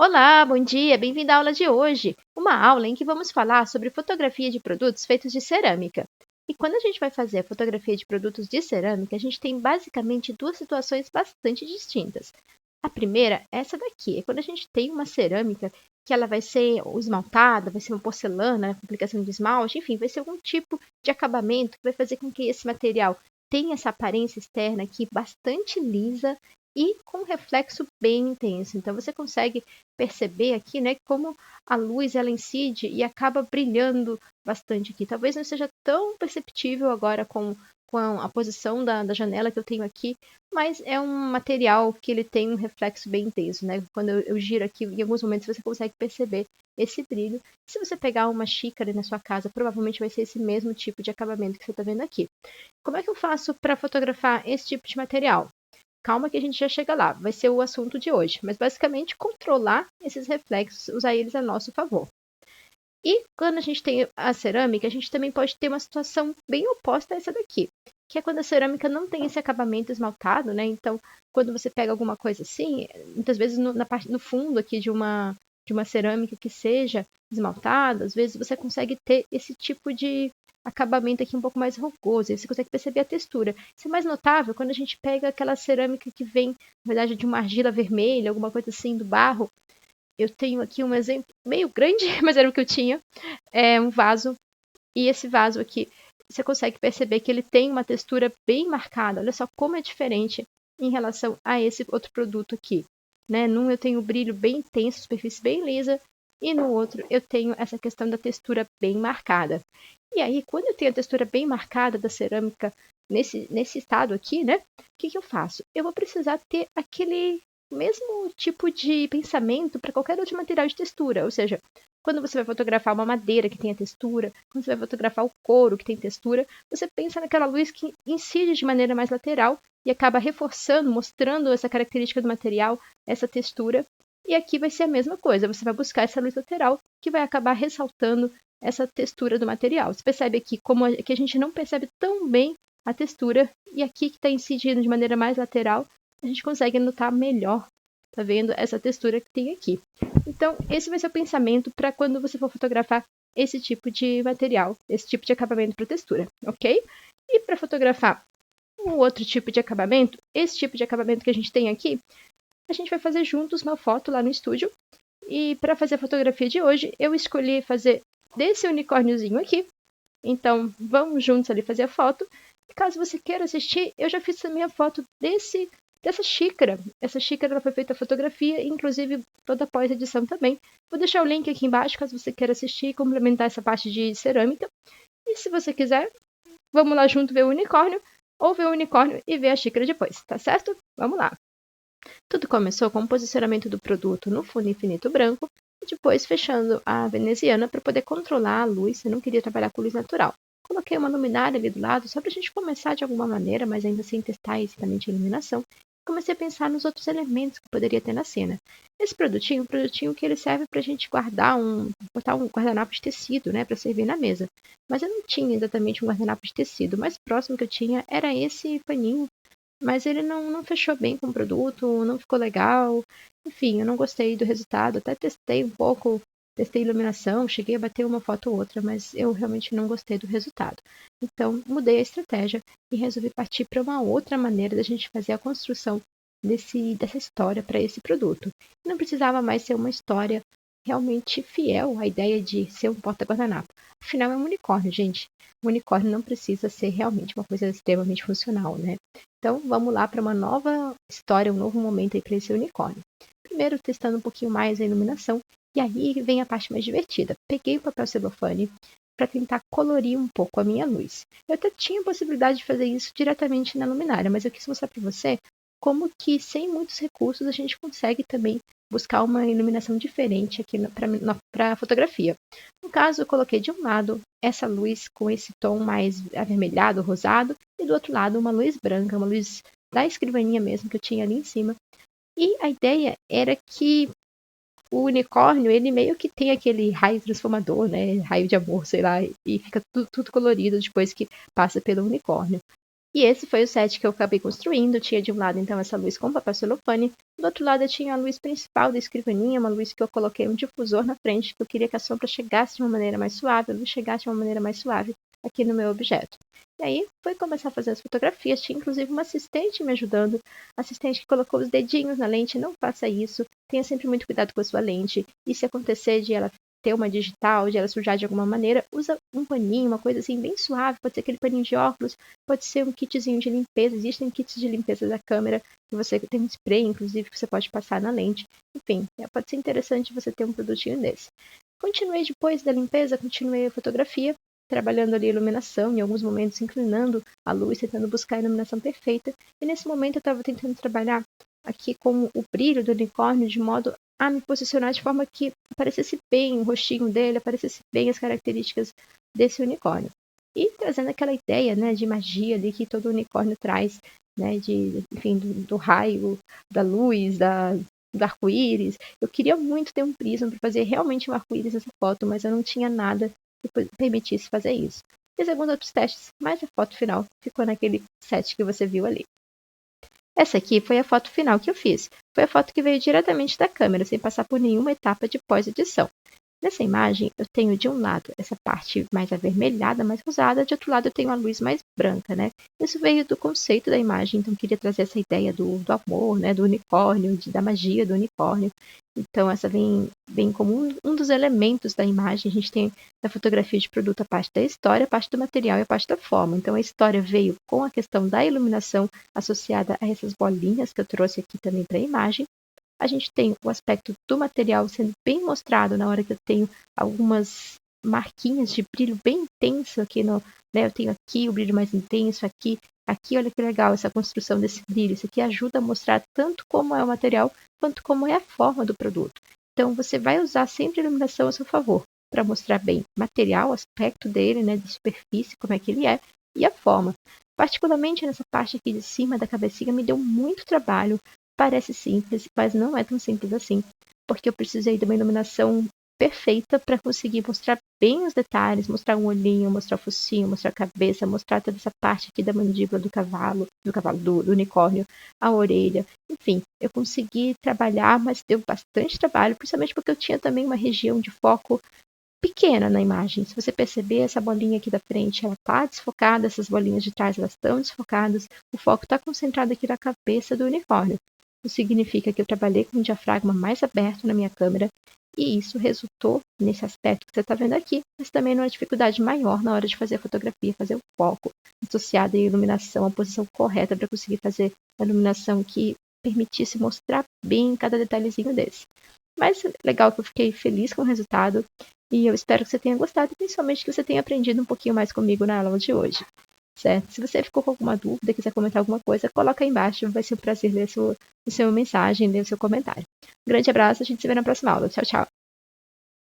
Olá, bom dia, bem-vindo à aula de hoje. Uma aula em que vamos falar sobre fotografia de produtos feitos de cerâmica. E quando a gente vai fazer a fotografia de produtos de cerâmica, a gente tem basicamente duas situações bastante distintas. A primeira é essa daqui, é quando a gente tem uma cerâmica que ela vai ser esmaltada, vai ser uma porcelana, com aplicação de esmalte, enfim, vai ser algum tipo de acabamento que vai fazer com que esse material tenha essa aparência externa aqui bastante lisa e com reflexo bem intenso. Então você consegue perceber aqui, né, como a luz ela incide e acaba brilhando bastante aqui. Talvez não seja tão perceptível agora com a posição da janela que eu tenho aqui, mas é um material que ele tem um reflexo bem intenso, né? Quando eu giro aqui, em alguns momentos você consegue perceber esse brilho. Se você pegar uma xícara na sua casa, provavelmente vai ser esse mesmo tipo de acabamento que você está vendo aqui. Como é que eu faço para fotografar esse tipo de material? Calma que a gente já chega lá, vai ser o assunto de hoje, mas basicamente controlar esses reflexos, usar eles a nosso favor. E quando a gente tem a cerâmica, a gente também pode ter uma situação bem oposta a essa daqui, que é quando a cerâmica não tem esse acabamento esmaltado, né? Então, quando você pega alguma coisa assim, muitas vezes no fundo aqui de uma cerâmica que seja esmaltada, às vezes você consegue ter esse tipo de acabamento aqui um pouco mais rugoso, e você consegue perceber a textura. Isso é mais notável quando a gente pega aquela cerâmica que vem, na verdade, de uma argila vermelha, alguma coisa assim do barro. Eu tenho aqui um exemplo meio grande, mas era o que eu tinha. É um vaso. E esse vaso aqui, você consegue perceber que ele tem uma textura bem marcada. Olha só como é diferente em relação a esse outro produto aqui. Né? Num eu tenho o brilho bem intenso, superfície bem lisa. E no outro eu tenho essa questão da textura bem marcada. E aí, quando eu tenho a textura bem marcada da cerâmica nesse estado aqui, né? O que eu faço? Eu vou precisar ter aquele mesmo tipo de pensamento para qualquer outro material de textura. Ou seja, quando você vai fotografar uma madeira que tenha textura, quando você vai fotografar o couro que tem textura, você pensa naquela luz que incide de maneira mais lateral e acaba reforçando, mostrando essa característica do material, essa textura. E aqui vai ser a mesma coisa, você vai buscar essa luz lateral que vai acabar ressaltando essa textura do material. Você percebe aqui como que a gente não percebe tão bem a textura e aqui que está incidindo de maneira mais lateral, a gente consegue notar melhor, tá vendo, essa textura que tem aqui. Então, esse vai ser o pensamento para quando você for fotografar esse tipo de material, esse tipo de acabamento para textura, ok? E para fotografar um outro tipo de acabamento, esse tipo de acabamento que a gente tem aqui, a gente vai fazer juntos uma foto lá no estúdio. E para fazer a fotografia de hoje, eu escolhi fazer desse unicórniozinho aqui. Então, vamos juntos ali fazer a foto. E caso você queira assistir, eu já fiz também a foto dessa xícara. Essa xícara ela foi feita a fotografia, inclusive toda a pós-edição também. Vou deixar o link aqui embaixo, caso você queira assistir e complementar essa parte de cerâmica. E se você quiser, vamos lá junto ver o unicórnio, ou ver o unicórnio e ver a xícara depois, tá certo? Vamos lá! Tudo começou com o posicionamento do produto no fundo infinito branco e depois fechando a veneziana para poder controlar a luz. Eu não queria trabalhar com luz natural. Coloquei uma luminária ali do lado só para a gente começar de alguma maneira, mas ainda sem testar exatamente a iluminação. Comecei a pensar nos outros elementos que poderia ter na cena. Esse produtinho é um produtinho que ele serve para a gente botar um guardanapo de tecido, né, para servir na mesa. Mas eu não tinha exatamente um guardanapo de tecido. O mais próximo que eu tinha era esse paninho, mas ele não fechou bem com o produto, não ficou legal. Enfim, eu não gostei do resultado. Até testei um pouco, testei iluminação, cheguei a bater uma foto ou outra, mas eu realmente não gostei do resultado. Então, mudei a estratégia e resolvi partir para uma outra maneira da gente fazer a construção dessa história para esse produto. Não precisava mais ser uma história realmente fiel à ideia de ser um porta-guardanapo. Afinal, é um unicórnio, gente. O unicórnio não precisa ser realmente uma coisa extremamente funcional, né? Então, vamos lá para uma nova história, um novo momento aí para esse unicórnio. Primeiro, testando um pouquinho mais a iluminação, e aí vem a parte mais divertida. Peguei o papel celofane para tentar colorir um pouco a minha luz. Eu até tinha a possibilidade de fazer isso diretamente na luminária, mas eu quis mostrar para você como que, sem muitos recursos, a gente consegue também buscar uma iluminação diferente aqui para a fotografia. No caso, eu coloquei de um lado essa luz com esse tom mais avermelhado, rosado, e do outro lado uma luz branca, uma luz da escrivaninha mesmo que eu tinha ali em cima. E a ideia era que o unicórnio, ele meio que tem aquele raio transformador, né? Raio de amor, sei lá, e fica tudo colorido depois que passa pelo unicórnio. E esse foi o set que eu acabei construindo. Tinha de um lado, então, essa luz com papel celofane. Do outro lado, eu tinha a luz principal da escrivaninha, uma luz que eu coloquei um difusor na frente, que eu queria que a sombra chegasse de uma maneira mais suave, a luz chegasse de uma maneira mais suave aqui no meu objeto. E aí, foi começar a fazer as fotografias. Tinha, inclusive, uma assistente me ajudando. Assistente que colocou os dedinhos na lente. Não faça isso. Tenha sempre muito cuidado com a sua lente. E se acontecer de ela ter uma digital, de ela sujar de alguma maneira, usa um paninho, uma coisa assim bem suave, pode ser aquele paninho de óculos, pode ser um kitzinho de limpeza, existem kits de limpeza da câmera, que você tem um spray, inclusive, que você pode passar na lente, enfim, pode ser interessante você ter um produtinho desse. Continuei depois da limpeza, continuei a fotografia, trabalhando ali a iluminação, em alguns momentos inclinando a luz, tentando buscar a iluminação perfeita, e nesse momento eu estava tentando trabalhar aqui com o brilho do unicórnio de modo a me posicionar de forma que aparecesse bem o rostinho dele, aparecesse bem as características desse unicórnio. E trazendo aquela ideia, né, de magia ali que todo unicórnio traz, né, enfim, do raio, da luz, do arco-íris. Eu queria muito ter um prisma para fazer realmente um arco-íris nessa foto, mas eu não tinha nada que permitisse fazer isso. Fiz alguns outros testes, mas a foto final ficou naquele set que você viu ali. Essa aqui foi a foto final que eu fiz. Foi a foto que veio diretamente da câmera, sem passar por nenhuma etapa de pós-edição. Nessa imagem, eu tenho de um lado essa parte mais avermelhada, mais rosada, de outro lado eu tenho a luz mais branca, né? Isso veio do conceito da imagem, então eu queria trazer essa ideia do amor, né? Do unicórnio, da magia do unicórnio. Então essa vem como um dos elementos da imagem. A gente tem na fotografia de produto a parte da história, a parte do material e a parte da forma. Então a história veio com a questão da iluminação associada a essas bolinhas que eu trouxe aqui também para a imagem. A gente tem o aspecto do material sendo bem mostrado na hora que eu tenho algumas marquinhas de brilho bem intenso aqui né, eu tenho aqui o brilho mais intenso, aqui, olha que legal essa construção desse brilho. Isso aqui ajuda a mostrar tanto como é o material, quanto como é a forma do produto. Então, você vai usar sempre a iluminação a seu favor, para mostrar bem o material, o aspecto dele, né, de superfície, como é que ele é, e a forma. Particularmente nessa parte aqui de cima da cabecinha, me deu muito trabalho. Parece simples, mas não é tão simples assim, porque eu precisei de uma iluminação perfeita para conseguir mostrar bem os detalhes, mostrar um olhinho, mostrar o focinho, mostrar a cabeça, mostrar toda essa parte aqui da mandíbula do unicórnio, a orelha, enfim, eu consegui trabalhar, mas deu bastante trabalho, principalmente porque eu tinha também uma região de foco pequena na imagem. Se você perceber, essa bolinha aqui da frente, ela está desfocada, essas bolinhas de trás, elas estão desfocadas, o foco está concentrado aqui na cabeça do unicórnio. Isso significa que eu trabalhei com um diafragma mais aberto na minha câmera e isso resultou nesse aspecto que você está vendo aqui, mas também numa dificuldade maior na hora de fazer a fotografia, fazer o foco associado à iluminação, a posição correta para conseguir fazer a iluminação que permitisse mostrar bem cada detalhezinho desse. Mas legal que eu fiquei feliz com o resultado e eu espero que você tenha gostado e principalmente que você tenha aprendido um pouquinho mais comigo na aula de hoje. Certo? Se você ficou com alguma dúvida, quiser comentar alguma coisa, coloca aí embaixo. Vai ser um prazer ler a sua mensagem, ler o seu comentário. Um grande abraço, a gente se vê na próxima aula. Tchau, tchau.